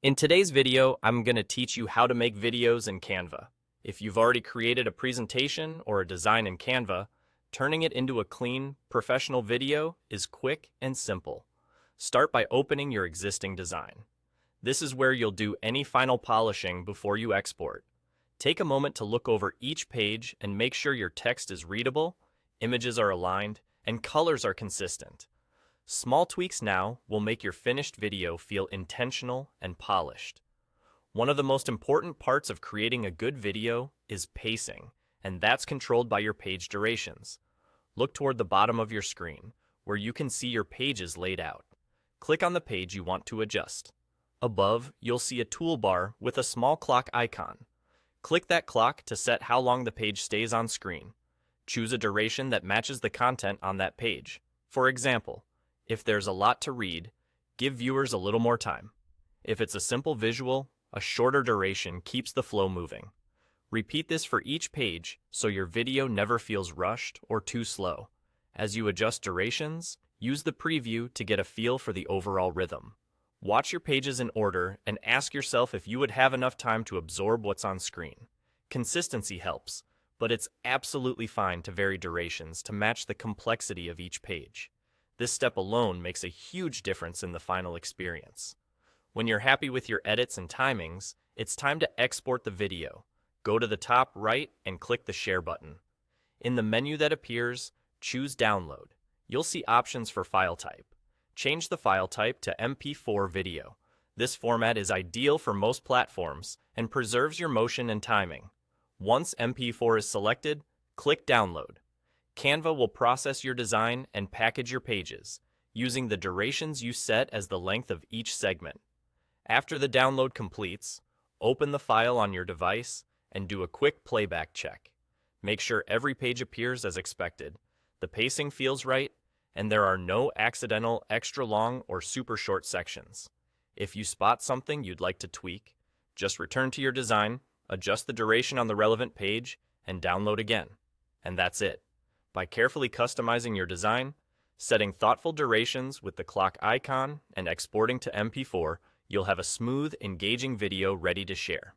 In today's video, I'm going to teach you how to make videos in Canva. If you've already created a presentation or a design in Canva, turning it into a clean, professional video is quick and simple. Start by opening your existing design. This is where you'll do any final polishing before you export. Take a moment to look over each page and make sure your text is readable, images are aligned, and colors are consistent. Small tweaks now will make your finished video feel intentional and polished. One of the most important parts of creating a good video is pacing, and that's controlled by your page durations. Look toward the bottom of your screen, where you can see your pages laid out. Click on the page you want to adjust. Above, you'll see a toolbar with a small clock icon. Click that clock to set how long the page stays on screen. Choose a duration that matches the content on that page. For example, if there's a lot to read, give viewers a little more time. If it's a simple visual, a shorter duration keeps the flow moving. Repeat this for each page so your video never feels rushed or too slow. As you adjust durations, use the preview to get a feel for the overall rhythm. Watch your pages in order and ask yourself if you would have enough time to absorb what's on screen. Consistency helps, but it's absolutely fine to vary durations to match the complexity of each page. This step alone makes a huge difference in the final experience. When you're happy with your edits and timings, it's time to export the video. Go to the top right and click the Share button. In the menu that appears, choose Download. You'll see options for file type. Change the file type to MP4 video. This format is ideal for most platforms and preserves your motion and timing. Once MP4 is selected, click Download. Canva will process your design and package your pages, using the durations you set as the length of each segment. After the download completes, open the file on your device and do a quick playback check. Make sure every page appears as expected, the pacing feels right, and there are no accidental extra long or super short sections. If you spot something you'd like to tweak, just return to your design, adjust the duration on the relevant page, and download again. And that's it. By carefully customizing your design, setting thoughtful durations with the clock icon, and exporting to MP4, you'll have a smooth, engaging video ready to share.